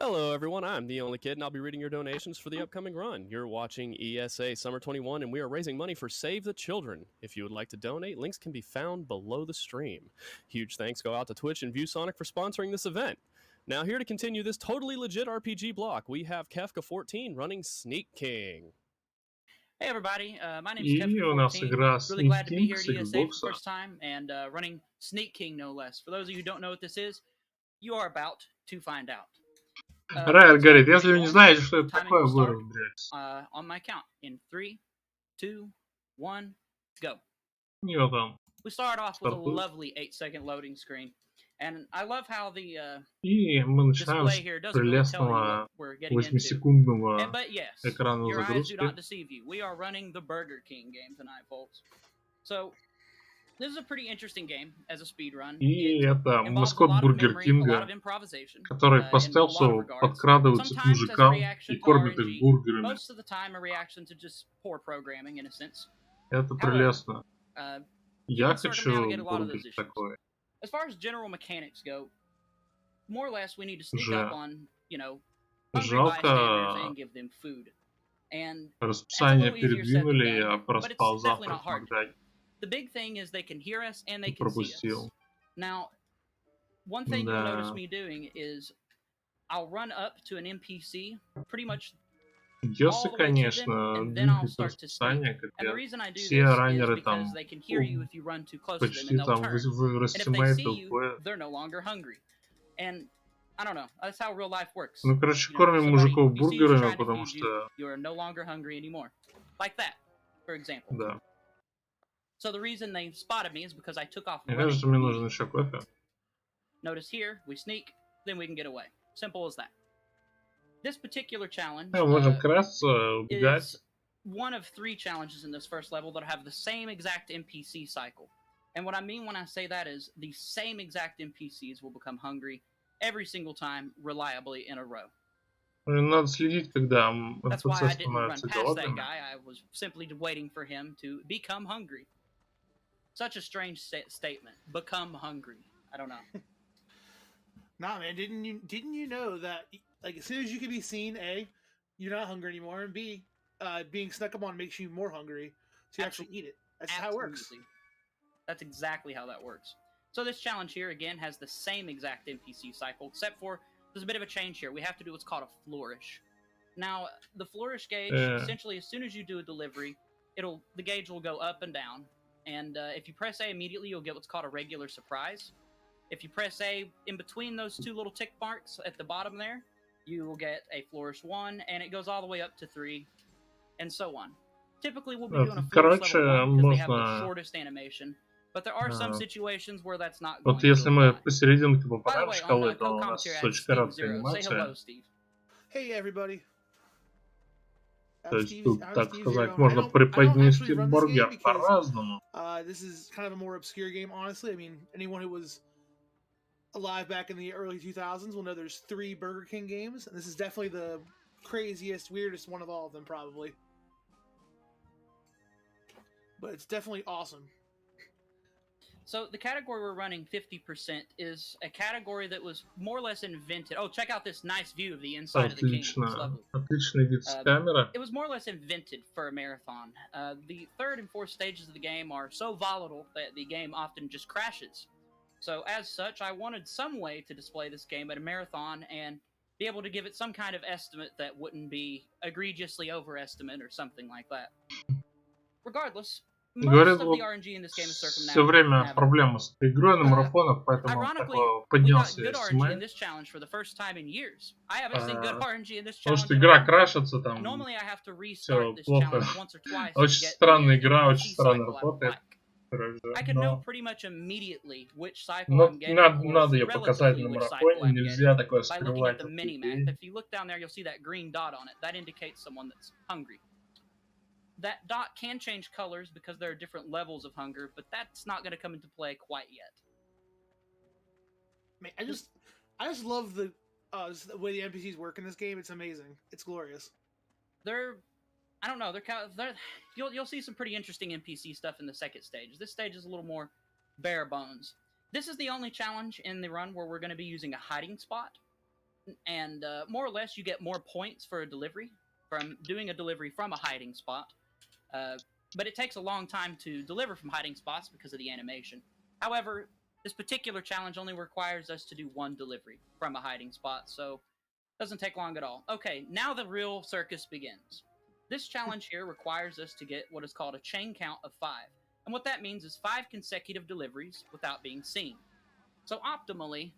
Hello, everyone. I'm the only kid, and I'll be reading your donations for the upcoming run. You're watching ESA Summer 21, and we are raising money for Save the Children. If you would like to donate, links can be found below the stream. Huge thanks go out to Twitch and ViewSonic for sponsoring this event. Now, here to continue this totally legit RPG block, we have Kefka14 running Sneak King. Hey everybody, my name is И у нас Kefka14. игра Really glad to be Sneak here с at ESA for the Xbox. first time and running Sneak King no less. For those of you who don't know what this is, you are about to find out. Райер говорит, если вы не знаете, что это такое, вы разберетесь. On my count in 3, 2, 1, go. И вот там. We start off with a lovely 8-second loading screen. And I love how the И мы начинаем display с here doesn't really tell you прелестного what we're getting into. 8-секундного But yes, экрана your eyes do not загрузки. deceive you. We are running the Burger King game tonight, folks. So, this is a pretty interesting game as a speed run. И это Involves a маскот lot of Бургер memory, a lot Кинга, of improvisation, который in по a lot of стелсу regards. подкрадывается к Sometimes as a мужикам reaction и to кормит их RNG, бургерами. most of the time a reaction to just poor programming in a sense. Это However, прелестно. you Я can хочу circumnavigate a lot of бургер those issues. такой. As far as general mechanics go, more or less we need to sneak up on, you know, hungry bystanders and give them food. And Расписание it's a little easier said than передвинули, done, я but проспал it's definitely завтрак not в hard. Магдаде. The big thing is they can hear us and they И can see us. пропустил. Now, one thing you'll notice Да. me doing is I'll run up to an NPC pretty much Если, all the way to them, конечно, and then I'll двигать start to sneak. расписание, как And the я. reason I do Все this is раннеры там because they can hear you if you run too close to them почти and they'll там turn. And if they вырастимейты see you, уходят. they're no longer hungry. And I don't know, that's how real life works. Ну, короче, You know, кормим мужиков if you see who's бургерами, trying to потому feed you, что... you're no longer hungry anymore. Like that, for example. Да. So the reason they spotted me is because I took off Мне running. кажется, мне нужен еще кофе. Notice here, we sneak, then we can get away. Simple as that. This particular challenge Мы можем красться, убегать. is one of 3 challenges in this first level that have the same exact NPC cycle. And what I mean when I say that is the same exact NPCs will become hungry every single time reliably in a row. Надо следить, когда That's why NPC I didn't run становятся past that голодными. guy. I was simply waiting for him to become hungry. Such a strange statement. Become hungry. I don't know. Nah, man, didn't you know that, like, as soon as you can be seen, A, you're not hungry anymore, and B, being snuck up on makes you more hungry, so you actually eat it. That's how it works. That's exactly how that works. So this challenge here, again, has the same exact NPC cycle, except for there's a bit of a change here. We have to do what's called a flourish. Now, the flourish gauge, essentially, as soon as you do a delivery, the gauge will go up and down. And if you press A immediately, you'll get what's called a regular surprise. If you press A in between those 2 little tick marks at the bottom there, you will get a flourish 1, and it goes all the way up to 3, and so on. Typically, we'll be doing a flourish level 1 because they have the shortest animation. But there are some situations where that's not going Вот если to мы apply. посерединке By the попадаем в way, шкалы, on то у нас co-commentary, I have очень Steve короткая Zero. Say hello, анимация. Steve. Hey, everybody. То есть тут, так сказать, можно преподнести бургер по-разному. This is kind of a more obscure game, honestly. I mean, anyone who was alive back in the early 2000s will know there's 3 Burger King games, and this is definitely the craziest, weirdest one of all of them, probably. But it's definitely awesome. So the category we're running, 50%, is a category that was more or less invented. Oh, check out this nice view of the inside of the king. It's lovely. Отличный вид с камеры. It was more or less invented for a marathon. The 3rd and 4th stages of the game are so volatile that the game often just crashes. So as such, I wanted some way to display this game at a marathon and be able to give it some kind of estimate that wouldn't be egregiously overestimate or something like that. Regardless, Говорят, most of the RNG in this game is все время проблемы с игрой на марафонах, поэтому поднялся in this challenge for the first time in years. I haven't seen good RNG in this challenge. Потому что игра крашится там. Normally I have to restart this challenge once or twice. Очень странная игра, очень странно работает. I can know pretty much immediately which cycle I'm getting. Надо ее показать на марафоне, нельзя такое by looking at скрывать. the mini-map. If you look down there, you'll see that green dot on it. That indicates someone that's hungry. That dot can change colors because there are different levels of hunger, but that's not going to come into play quite yet. Man, I just love the way the NPCs work in this game. It's amazing. It's glorious. I don't know. You'll see some pretty interesting NPC stuff in the 2nd stage. This stage is a little more bare bones. This is the only challenge in the run where we're going to be using a hiding spot. and more or less you get more points for a delivery from doing a delivery from a hiding spot. But it takes a long time to deliver from hiding spots because of the animation. However, this particular challenge only requires us to do one delivery from a hiding spot, so it doesn't take long at all. Okay, now the real circus begins. This challenge here requires us to get what is called a chain count of 5. And what that means is 5 consecutive deliveries without being seen. So optimally,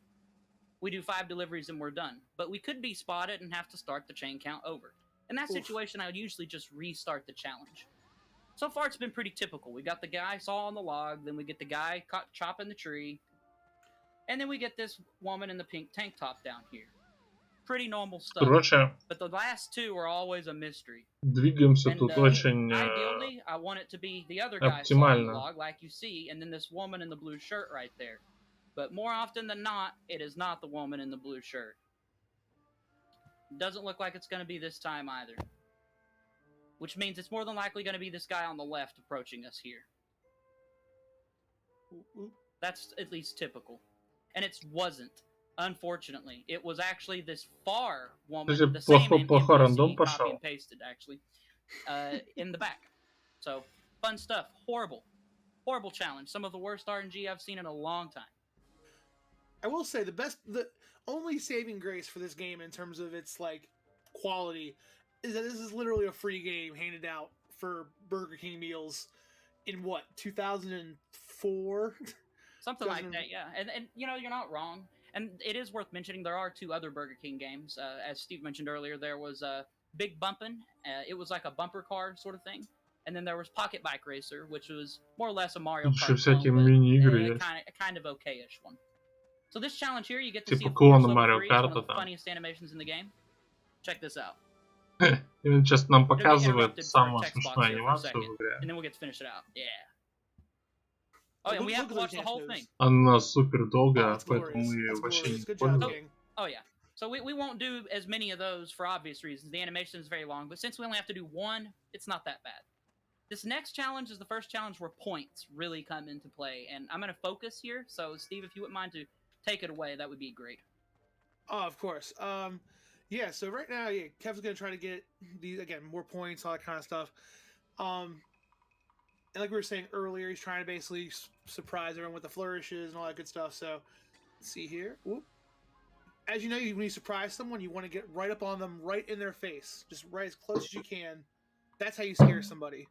we do 5 deliveries and we're done. But we could be spotted and have to start the chain count over. In that situation, I would usually just restart the challenge. So far, it's been pretty typical. We got the guy saw on the log, then we get the guy caught chopping the tree, and then we get this woman in the pink tank top down here. Pretty normal stuff. Короче, But the last 2 are always a mystery. двигаемся And, тут очень ideally, I want it to be the other guy saw on the оптимально. log, like you see, and then this woman in the blue shirt right there. But more often than not, it is not the woman in the blue shirt. Doesn't look like it's going to be this time either. Which means it's more than likely going to be this guy on the left approaching us here. That's at least typical. And it wasn't, unfortunately. It was actually this far woman, the same NPC, copy and pasted, actually, in the back. So, fun stuff. Horrible. Horrible challenge. Some of the worst RNG I've seen in a long time. I will say the only saving grace for this game in terms of its like quality is that this is literally a free game handed out for Burger King meals in what, 2004? Something like that, yeah. And you know, you're not wrong. And it is worth mentioning there are 2 other Burger King games. As Steve mentioned earlier, there was Big Bumpin'. It was like a bumper car sort of thing. And then there was Pocket Bike Racer, which was more or less a Mario Kart clone, but kind of okay-ish one. So this challenge here, you get to see a Force Level 3. It's one of the funniest animations in the game. Check this out. И сейчас нам показывает самую смешную анимацию в игре. And then we'll get to finish it out. Yeah. Oh, and we have to watch the whole thing. Она супер долгая, поэтому мы вообще не поняли. Oh yeah. So we won't do as many of those for obvious reasons. The animation is very long, but since we only have to do one, it's not that bad. This next challenge is the first challenge where points really come into play, and I'm going to focus here. So Steve, if you wouldn't mind to take it away, that would be great. Oh, of course. Yeah, so right now, yeah, Kev's going to try to get these, again, more points, all that kind of stuff. And like we were saying earlier, he's trying to basically surprise everyone with the flourishes and all that good stuff. So, let's see here. Whoop. As you know, when you surprise someone, you want to get right up on them, right in their face. Just right as close as you can. That's how you scare somebody.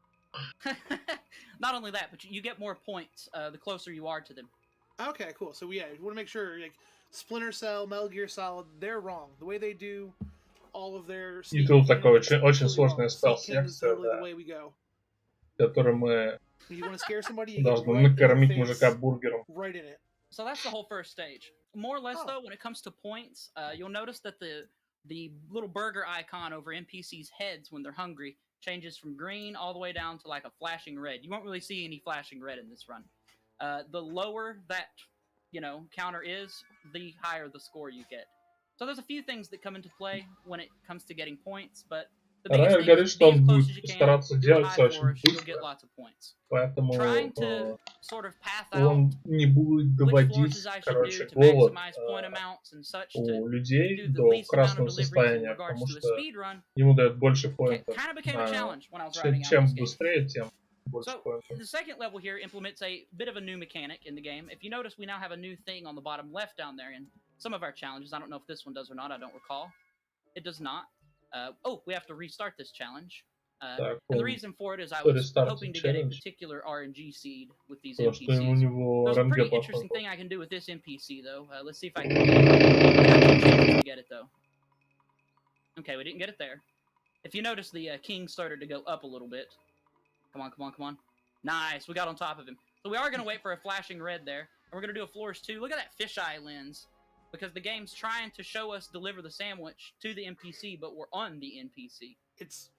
Not only that, but you get more points the closer you are to them. Okay, cool. So, yeah, you want to make sure, like, Splinter Cell, Metal Gear Solid, they're wrong. The way they do all of their... И тут такой очень сложный стелс-секция, да, который мы должны накормить мужика бургером. Right in it. So that's the whole first stage. More or less, though, when it comes to points, you'll notice that the little burger icon over NPCs' heads when they're hungry changes from green all the way down to like a flashing red. You won't really see any flashing red in this run. The lower that counter is, the higher the score you get. So there's a few things that come into play when it comes to getting points, but the biggest thing is be as close as you can, do a high flourish, you'll get lots of points. Trying to sort of path out which flourishes I should do to maximize point amounts and such to do the least amount of deliveries in regards to a speed run. Kind of became a challenge when I was writing out this game. So, the second level here implements a bit of a new mechanic in the game. If you notice, we now have a new thing on the bottom left down there in some of our challenges. I don't know if this one does or not. I don't recall. It does not. We have to restart this challenge. And the reason for it is I was hoping to get a particular RNG seed with these NPCs. There's a pretty interesting thing I can do with this NPC, though. Let's see if I can get it, though. Okay, we didn't get it there. If you notice, the king started to go up a little bit. Come on, come on, come on. Nice, we got on top of him. So we are going to wait for a flashing red there. And we're going to do a flourish too. Look at that fisheye lens. Because the game's trying to show us deliver the sandwich to the NPC, but we're on the NPC. It's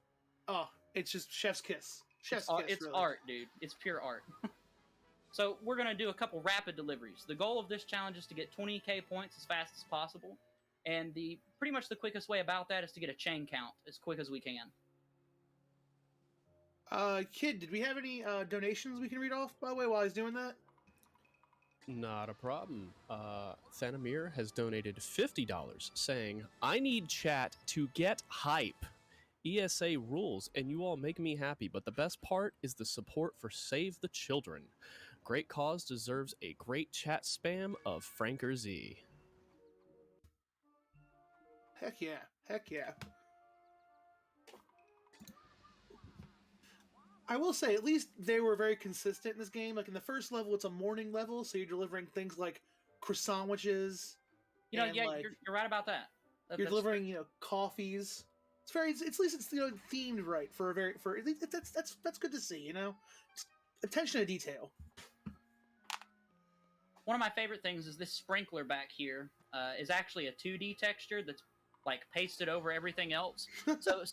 just chef's kiss. Chef's kiss, it's really art, dude. It's pure art. So we're going to do a couple rapid deliveries. The goal of this challenge is to get 20k points as fast as possible. And pretty much the quickest way about that is to get a chain count as quick as we can. Kid, did we have any donations we can read off, by the way, while he's doing that? Not a problem. Thanamir has donated $50, saying, I need chat to get hype. ESA rules, and you all make me happy, but the best part is the support for Save the Children. Great cause deserves a great chat spam of Franker Z. Heck yeah. Heck yeah. I will say, at least they were very consistent in this game. Like in the first level, it's a morning level, so you're delivering things like croissantwiches. You know, yeah, like, you're right about that. You're delivering, you know, coffees. It's very, at least it's, you know, themed right for a very, for at least that's good to see. You know, just attention to detail. One of my favorite things is this sprinkler back here is actually a 2D texture that's like pasted over everything else. so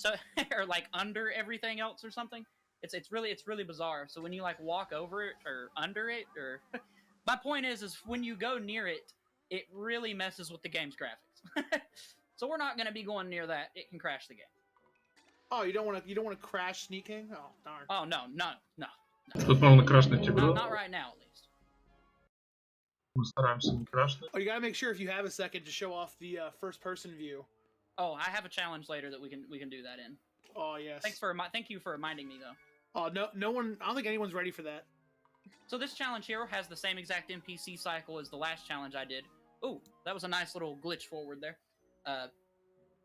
or like under everything else or something. It's really bizarre. So when you like walk over it or under it, or my point is when you go near it, it really messes with the game's graphics. So we're not going to be going near that. It can crash the game. Oh, you don't want to crash sneaking? Oh darn. Oh no. Тут можно крашнуть игру. Not right now, at least. Мы стараемся не крашнуть. Oh, you gotta make sure if you have a second to show off the first-person view. Oh, I have a challenge later that we can do that in. Oh yes. Thank you for reminding me though. Oh, no one, I don't think anyone's ready for that. So this challenge here has the same exact NPC cycle as the last challenge I did. Ooh, that was a nice little glitch forward there.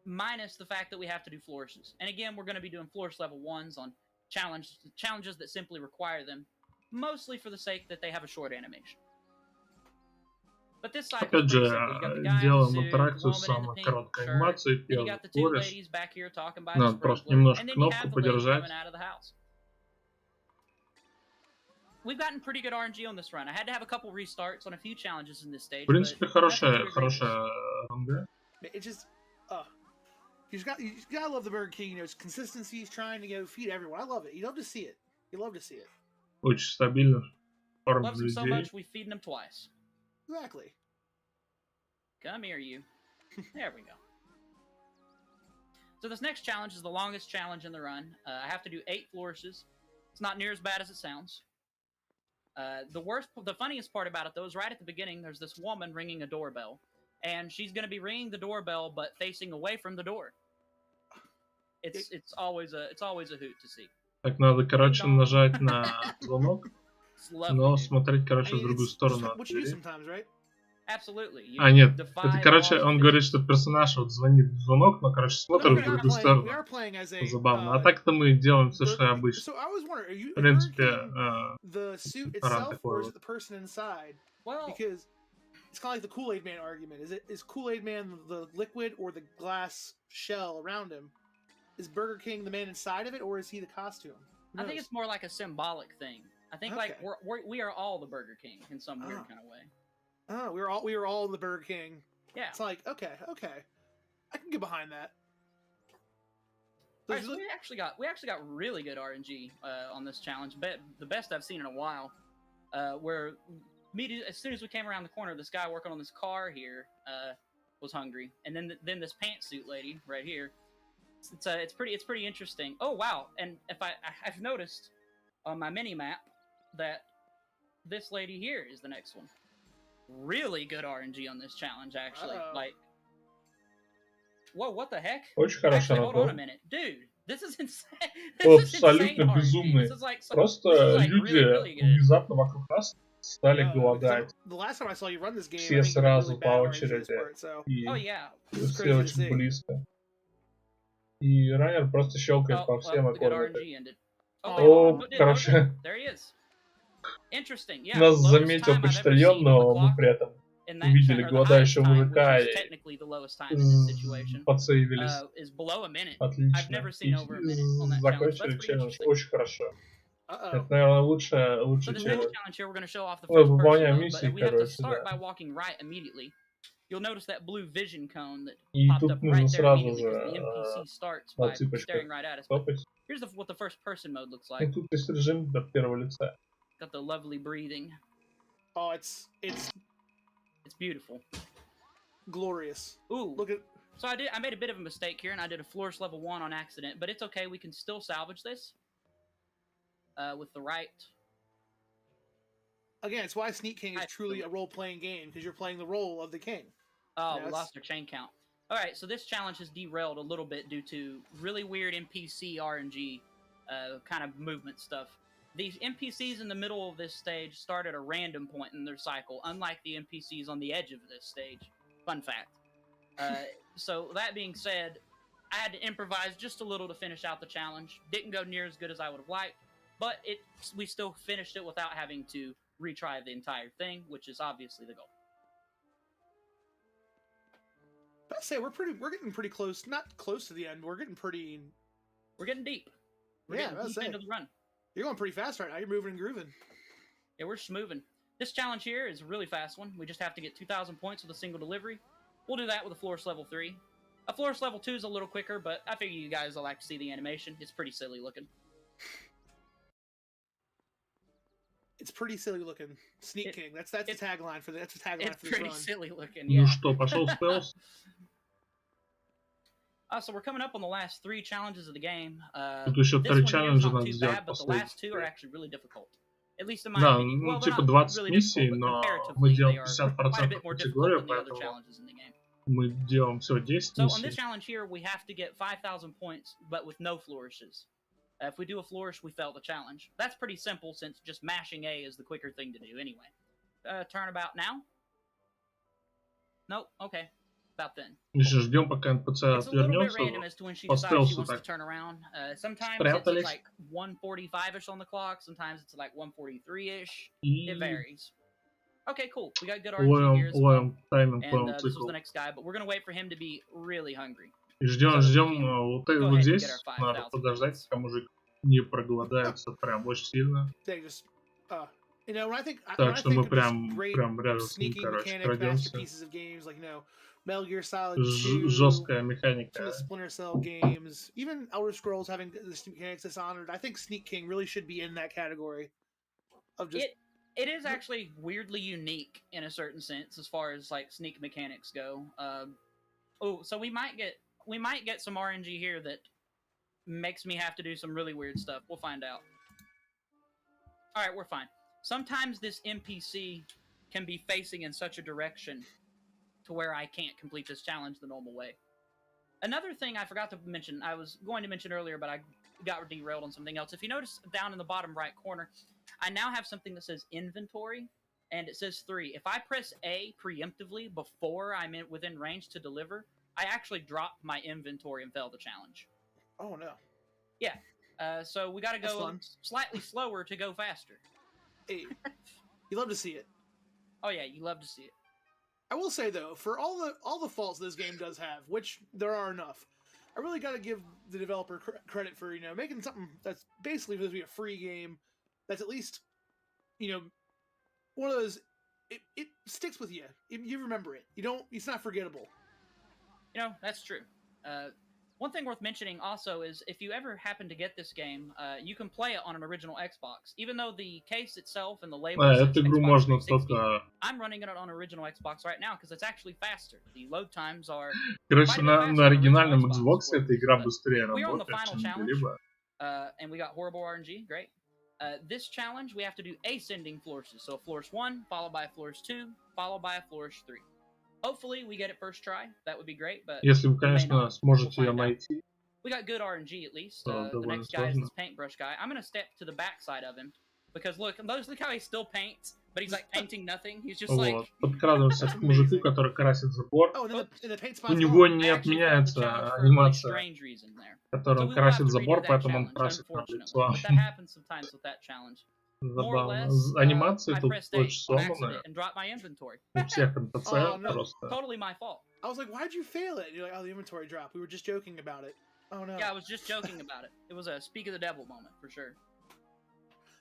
Minus the fact that we have to do flourishes. And again, we're going to be doing flourish level 1s on challenges that simply require them, mostly for the sake that they have a short animation. But this cycle Опять is же, pretty simple. You got the guy делаем in the suit, интеракцию the с woman in самой the короткой pink анимацией. shirt, then you Первый got the two флориш. ladies back here talking by the Надо просто sprinkler, немножко and then you кнопку have the lady подержать. coming out of the house. We've gotten pretty good RNG on this run. I had to have a couple restarts on a few challenges in this stage. В принципе, but хорошая РНГ. It just, you just gotta love the Burger King. You know, its consistency. He's trying to feed everyone. I love it. You love to see it. You love to see it. Очень стабильно. Loves him so much, we feed him twice. Exactly. Come here, you. There we go. So this next challenge is the longest challenge in the run. I have to do 8 flourishes. It's not near as bad as it sounds. The funniest part about it, though, is right at the beginning, there's this woman ringing a doorbell. And she's going to be ringing the doorbell, but facing away from the door. It's always a hoot to see. Так, надо, короче, нажать на звонок, но смотреть, короче, в другую сторону от двери. А, нет, это, короче, он говорит, что персонаж вот звонит в звонок, но, короче, смотрит в другую сторону. Забавно. А так-то мы делаем все, что обычно. В принципе, ран такой вот. Because it's kind of like the Kool-Aid Man argument. Is Kool-Aid Man the liquid or the glass shell around him? Is Burger King the man inside of it, or is he the costume? I think it's more like a symbolic thing. I think like we are all the Burger King in some weird kind of way. Oh, we were all the Burger King. Yeah. It's like okay, I can get behind that. Right, so we actually got really good RNG on this challenge. The best I've seen in a while. Where as soon as we came around the corner, this guy working on this car here was hungry, and then this pantsuit lady right here. It's pretty interesting. Oh wow! And I've noticed on my mini map that this lady here is the next one. Really good RNG on this challenge, actually. Like, whoa, what the heck? Очень хорошо. Actually, hold on a minute, dude. This is insane. Абсолютно безумный. Просто люди внезапно вокруг нас стали голодать. Все сразу по очереди. И все очень близко. И раннер просто щелкает по всем и кормит. О, короче. Нас заметил почтальон, но мы при этом увидели голодающего мужика и подсейвились. Отлично. И закончили челлендж очень хорошо. Это, наверное, лучший челлендж. Мы выполняем миссии, короче, да. You'll notice that blue vision cone that и popped тут up нужно right there сразу immediately же because the NPC starts by staring right at us. Here's what the first person mode looks like. И тут есть режим от первого лица. Got the lovely breathing. Oh, it's beautiful. Glorious. Ooh. Look at. So I made a bit of a mistake here, and I did a flourish level 1 on accident, but it's okay. We can still salvage this with the right again, it's why Sneak King is truly a role-playing game, because you're playing the role of the king. Oh, we lost our chain count. All right, so this challenge has derailed a little bit due to really weird NPC RNG kind of movement stuff. These NPCs in the middle of this stage start at a random point in their cycle, unlike the NPCs on the edge of this stage. Fun fact. So that being said, I had to improvise just a little to finish out the challenge. Didn't go near as good as I would have liked, but we still finished it without having to retry the entire thing, which is obviously the goal. I say we're getting pretty close. Not close to the end. We're getting deep. We're getting deep into the run. You're going pretty fast right now. You're moving and grooving. Yeah, we're schmoving. This challenge here is a really fast one. We just have to get 2,000 points with a single delivery. We'll do that with a Flourish level 3. A Flourish level 2 is a little quicker, but I figure you guys will like to see the animation. It's pretty silly looking. It's pretty silly looking. Sneak King. That's the tagline for this run. It's pretty silly looking, yeah. Ну что, пошел спелс? So we're coming up on the last 3 challenges of the game. Тут еще 3 челленджа not надо too сделать bad, but the последних. last 2 are actually really difficult. At least in my Да, opinion. ну Well, типа they're not 20 really миссий, difficult, but но comparatively, мы they делаем are 50% quite a bit more difficult категорию, than the other поэтому challenges in the game. мы делаем всего 10 So on миссий. this challenge here, we have to get 5,000 points, but with no flourishes. If we do a flourish, we fail the challenge. That's pretty simple, since just mashing A is the quicker thing to do anyway. Turnabout now? Nope, okay. About then. Еще ждем, пока НПЦ It's a little bit отвернется. random as to when she По decides she стелсу wants to так. turn around. Sometimes Спрятались. it's like 1:45-ish on the clock. Sometimes it's like 1:43-ish. И It varies. Okay, cool. We got good RNG here as well. ловим тайминг, And ловим this was цикл. the next guy, but we're going to wait for him to be really hungry. И ждем вот go ahead and здесь. get our 5,000 Надо подождать, points. пока мужик не проголодается прям очень сильно. You know, when I think что мы of just прям great рядом с ним, sneaking короче, mechanic крадемся. masterpieces of games, like, you know, Metal Gear Solid 2, Жесткая some механика. of the Splinter Cell games, even Elder Scrolls having the mechanics dishonored. I think Sneak King really should be in that category of just. It is actually weirdly unique in a certain sense as far as like sneak mechanics go. So we might get some RNG here that makes me have to do some really weird stuff. We'll find out. All right, we're fine. Sometimes this NPC can be facing in such a direction to where I can't complete this challenge the normal way. Another thing I forgot to mention, I was going to mention earlier, but I got derailed on something else. If you notice down in the bottom right corner, I now have something that says inventory, and it says 3. If I press A preemptively before I'm within range to deliver, I actually drop my inventory and fail the challenge. Oh, no. Yeah. So we got to go slightly slower to go faster. Hey, you love to see it. Oh, yeah, you love to see it. I will say, though, for all the faults this game does have, which there are enough, I really got to give the developer credit for, you know, making something that's basically supposed to be a free game that's at least, you know, one of those, it sticks with you. You remember it. It's not forgettable. You know, that's true. One thing worth mentioning also is if you ever happen to get this game, you can play it on an original Xbox. Even though the case itself and the label says Эту игру Xbox можно 360, только... I'm running it on original Xbox right now because it's actually faster. The load times are... Короче, на оригинальном Xbox эта игра быстрее работает, чем где-либо. And we got horrible RNG, great. This challenge, we have to do ascending flourishes. So a flourish 1, followed by a flourish 2, followed by a flourish 3. Hopefully we get it first try. That would be great, but если вы, конечно, сможете ее найти. We got good RNG at least. The next guy is this paintbrush guy. I'm gonna step to the back side of him because look how he still paints, but he's like painting nothing. He's just like. Подкрадываемся к мужику, который красит забор. У него не отменяется анимация, которой он красит забор, поэтому он красит нам лицо. Забавно. Анимации тут очень сломанные. У всех НПЦ просто. Totally my fault. I was like, why'd you fail it? And you're like, oh, the inventory dropped. We were just joking about it. Oh, no. Yeah, I was just joking about it. It was a speak of the devil moment, for sure.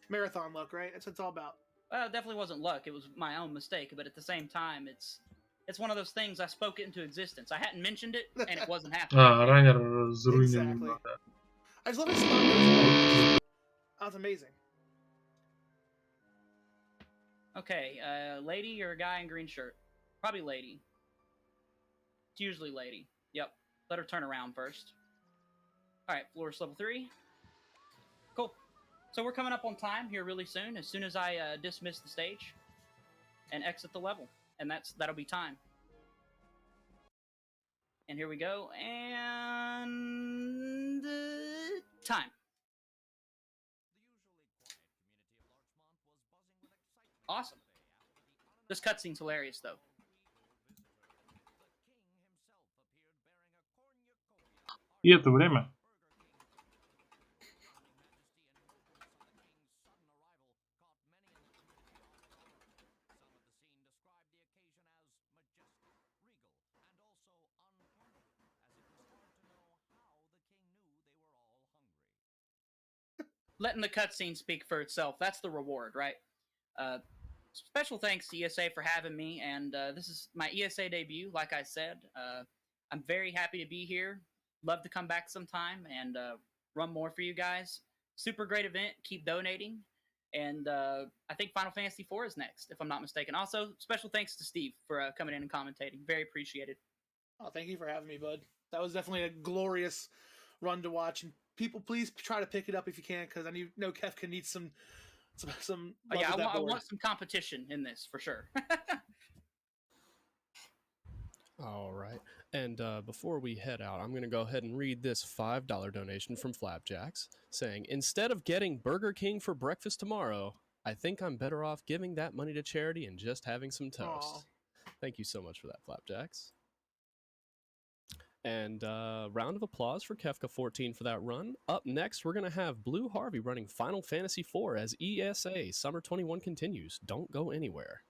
Marathon luck, right? That's what it's all about. Well, it definitely wasn't luck. It was my own mistake. But at the same time, it's one of those things I spoke it into existence. I hadn't mentioned it, and it wasn't happening. Раннер заруинил немного. I just love it. That's amazing. Okay, lady or a guy in green shirt? Probably lady. It's usually lady. Yep. Let her turn around first. Alright, flourish level 3. Cool. So we're coming up on time here really soon. As soon as I dismiss the stage and exit the level, and that'll be time. And here we go, and time. Awesome. This cutscene's hilarious, though. И это время. Letting the cutscene speak for itself. That's the reward, right? Special thanks to ESA for having me, and this is my ESA debut, like I said. I'm very happy to be here. Love to come back sometime and run more for you guys. Super great event. Keep donating. And I think Final Fantasy IV is next, if I'm not mistaken. Also, special thanks to Steve for coming in and commentating. Very appreciated. Oh, thank you for having me, bud. That was definitely a glorious run to watch. And people, please try to pick it up if you can, because I know Kefka needs some. Yeah, I want some competition in this for sure. All right. And before we head out, I'm going to go ahead and read this $5 donation from Flapjacks saying, instead of getting Burger King for breakfast tomorrow, I think I'm better off giving that money to charity and just having some toast. Aww. Thank you so much for that, Flapjacks. And round of applause for Kefka14 for that run. Up next, we're going to have Blue Harvey running Final Fantasy IV as ESA Summer 21 continues. Don't go anywhere.